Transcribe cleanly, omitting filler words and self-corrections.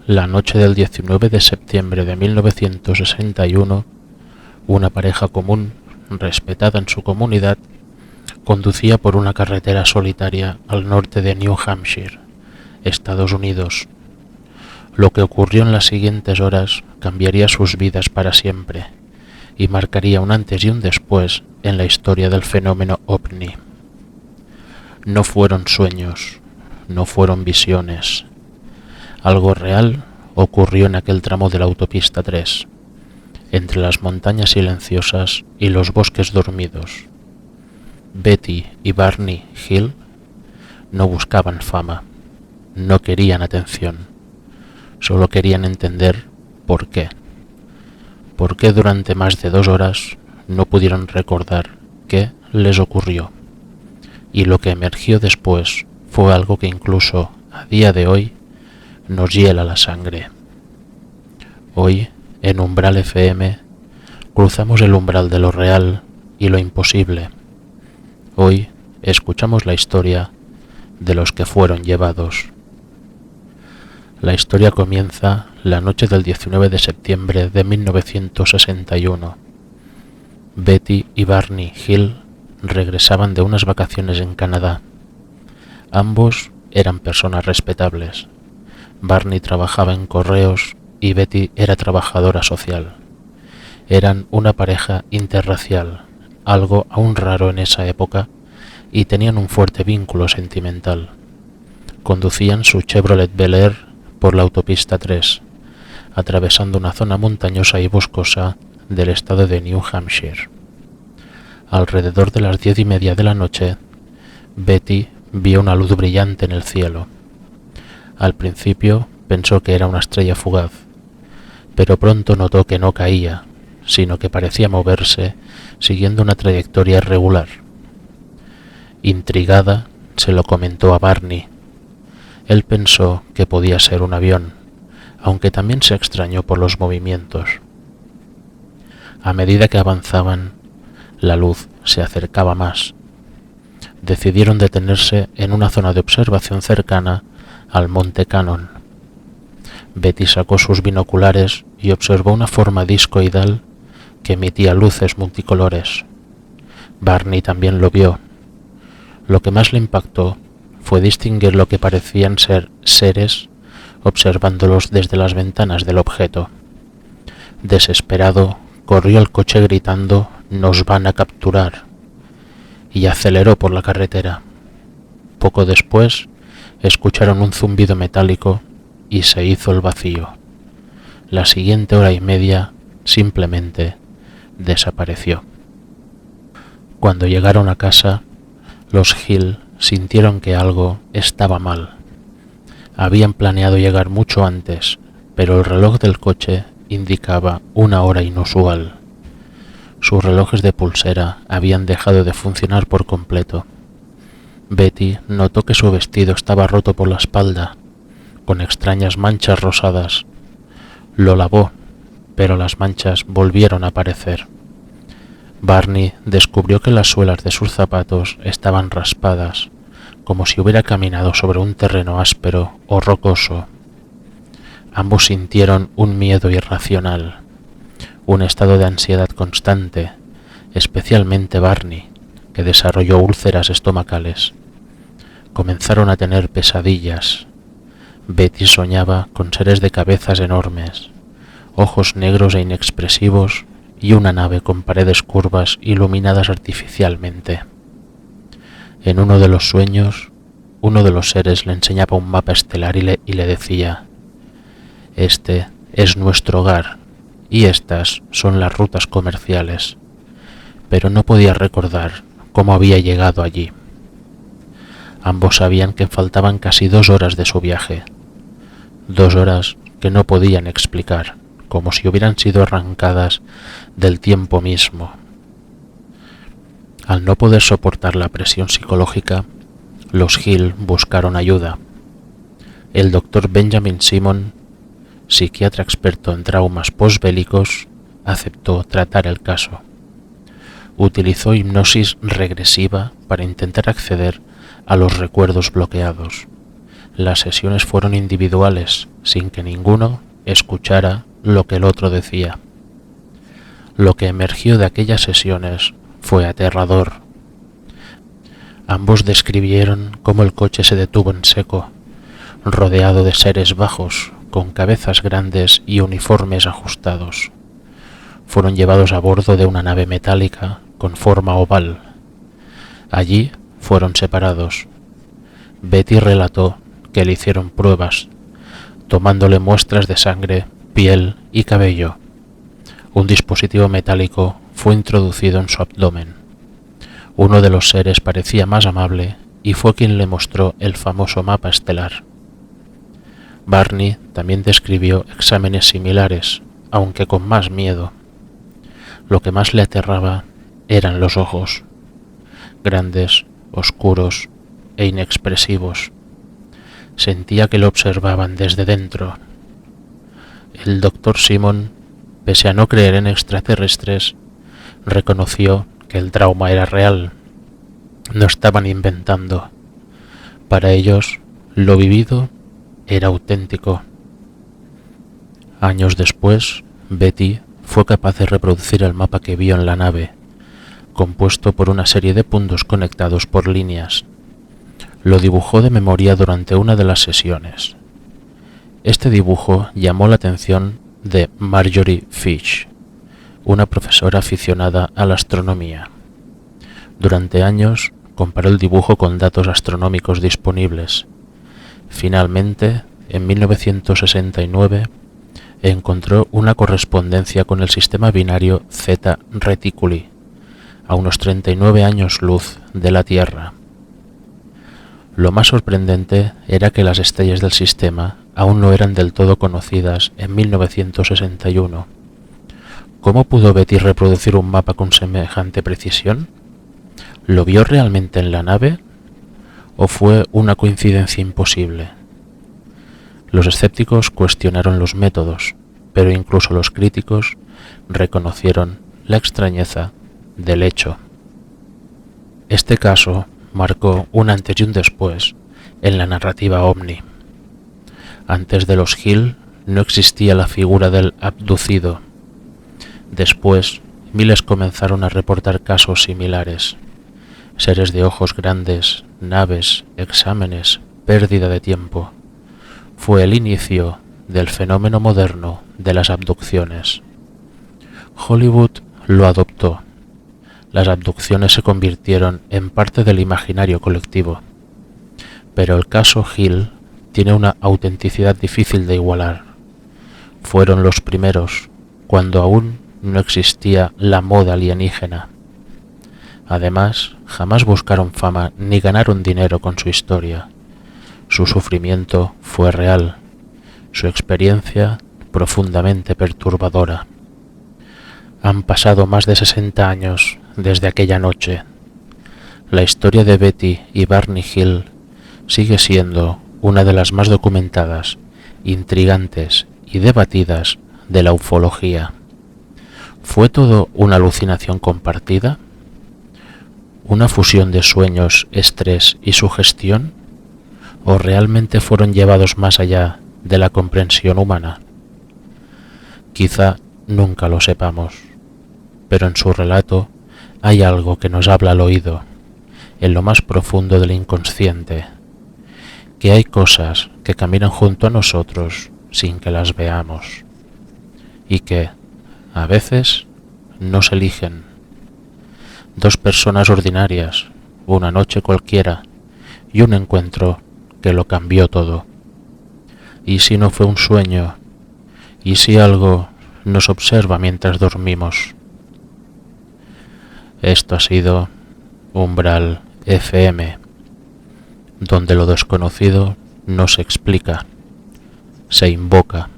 La noche del 19 de septiembre de 1961, una pareja común, respetada en su comunidad, conducía por una carretera solitaria al norte de New Hampshire, Estados Unidos. Lo que ocurrió en las siguientes horas cambiaría sus vidas para siempre y marcaría un antes y un después en la historia del fenómeno ovni. No fueron sueños, no fueron visiones. Algo real ocurrió en aquel tramo de la autopista 3, entre las montañas silenciosas y los bosques dormidos. Betty y Barney Hill no buscaban fama, no querían atención, solo querían entender por qué. ¿Por qué durante más de 2 horas no pudieron recordar qué les ocurrió? Y lo que emergió después fue algo que incluso a día de hoy nos hiela la sangre. Hoy, en Umbral FM, cruzamos el umbral de lo real y lo imposible. Hoy escuchamos la historia de los que fueron llevados. La historia comienza la noche del 19 de septiembre de 1961. Betty y Barney Hill regresaban de unas vacaciones en Canadá. Ambos eran personas respetables. Barney trabajaba en correos y Betty era trabajadora social. Eran una pareja interracial, algo aún raro en esa época, y tenían un fuerte vínculo sentimental. Conducían su Chevrolet Bel Air por la autopista 3, atravesando una zona montañosa y boscosa del estado de New Hampshire. Alrededor de las 10:30 de la noche, Betty vio una luz brillante en el cielo. Al principio pensó que era una estrella fugaz, pero pronto notó que no caía, sino que parecía moverse siguiendo una trayectoria irregular. Intrigada, se lo comentó a Barney. Él pensó que podía ser un avión, aunque también se extrañó por los movimientos. A medida que avanzaban, la luz se acercaba más. Decidieron detenerse en una zona de observación cercana al Monte Cannon. Betty sacó sus binoculares y observó una forma discoidal que emitía luces multicolores. Barney también lo vio. Lo que más le impactó fue distinguir lo que parecían ser seres observándolos desde las ventanas del objeto. Desesperado, corrió al coche gritando «¡Nos van a capturar!» y aceleró por la carretera. Poco después, escucharon un zumbido metálico y se hizo el vacío. La siguiente hora y media simplemente desapareció. Cuando llegaron a casa, los Hill sintieron que algo estaba mal. Habían planeado llegar mucho antes, pero el reloj del coche indicaba una hora inusual. Sus relojes de pulsera habían dejado de funcionar por completo. Betty notó que su vestido estaba roto por la espalda, con extrañas manchas rosadas. Lo lavó, pero las manchas volvieron a aparecer. Barney descubrió que las suelas de sus zapatos estaban raspadas, como si hubiera caminado sobre un terreno áspero o rocoso. Ambos sintieron un miedo irracional, un estado de ansiedad constante, especialmente Barney, que desarrolló úlceras estomacales. Comenzaron a tener pesadillas. Betty soñaba con seres de cabezas enormes, ojos negros e inexpresivos y una nave con paredes curvas iluminadas artificialmente. En uno de los sueños, uno de los seres le enseñaba un mapa estelar y le decía: «Este es nuestro hogar y estas son las rutas comerciales», pero no podía recordar cómo había llegado allí. Ambos sabían que faltaban casi 2 horas de su viaje, 2 horas que no podían explicar, como si hubieran sido arrancadas del tiempo mismo. Al no poder soportar la presión psicológica, los Hill buscaron ayuda. El doctor Benjamin Simon, psiquiatra experto en traumas postbélicos, aceptó tratar el caso. Utilizó hipnosis regresiva para intentar acceder a los recuerdos bloqueados, Las sesiones fueron individuales, sin que ninguno escuchara lo que el otro decía. Lo que emergió de aquellas sesiones fue aterrador. Ambos describieron cómo el coche se detuvo en seco, rodeado de seres bajos, con cabezas grandes y uniformes ajustados. Fueron llevados a bordo de una nave metálica con forma oval. Allí fueron separados. Betty relató que le hicieron pruebas, tomándole muestras de sangre, piel y cabello. Un dispositivo metálico fue introducido en su abdomen. Uno de los seres parecía más amable y fue quien le mostró el famoso mapa estelar. Barney también describió exámenes similares, aunque con más miedo. Lo que más le aterraba eran los ojos, grandes, oscuros e inexpresivos. Sentía que lo observaban desde dentro. El Dr. Simon, pese a no creer en extraterrestres, reconoció que el trauma era real. No estaban inventando. Para ellos, lo vivido era auténtico. Años después, Betty fue capaz de reproducir el mapa que vio en la nave, compuesto por una serie de puntos conectados por líneas. Lo dibujó de memoria durante una de las sesiones. Este dibujo llamó la atención de Marjorie Fish, una profesora aficionada a la astronomía. Durante años comparó el dibujo con datos astronómicos disponibles. Finalmente, en 1969, encontró una correspondencia con el sistema binario Zeta Reticuli, a unos 39 años luz de la Tierra. Lo más sorprendente era que las estrellas del sistema aún no eran del todo conocidas en 1961. ¿Cómo pudo Betty reproducir un mapa con semejante precisión? ¿Lo vio realmente en la nave? ¿O fue una coincidencia imposible? Los escépticos cuestionaron los métodos, pero incluso los críticos reconocieron la extrañeza del hecho. Este caso marcó un antes y un después en la narrativa ovni. Antes de los Hill no existía la figura del abducido. Después, miles comenzaron a reportar casos similares. Seres de ojos grandes, naves, exámenes, pérdida de tiempo. Fue el inicio del fenómeno moderno de las abducciones. Hollywood lo adoptó. Las abducciones se convirtieron en parte del imaginario colectivo. Pero el caso Hill tiene una autenticidad difícil de igualar. Fueron los primeros, cuando aún no existía la moda alienígena. Además, jamás buscaron fama ni ganaron dinero con su historia. Su sufrimiento fue real, su experiencia profundamente perturbadora. Han pasado más de 60 años desde aquella noche. La historia de Betty y Barney Hill sigue siendo una de las más documentadas, intrigantes y debatidas de la ufología. ¿Fue todo una alucinación compartida? ¿Una fusión de sueños, estrés y sugestión? ¿O realmente fueron llevados más allá de la comprensión humana? Quizá nunca lo sepamos, pero en su relato hay algo que nos habla al oído, en lo más profundo del inconsciente, que hay cosas que caminan junto a nosotros sin que las veamos, y que, a veces, nos eligen. Dos personas ordinarias, una noche cualquiera, y un encuentro que lo cambió todo. ¿Y si no fue un sueño? ¿Y si algo nos observa mientras dormimos? Esto ha sido Umbral FM, donde lo desconocido no se explica, se invoca.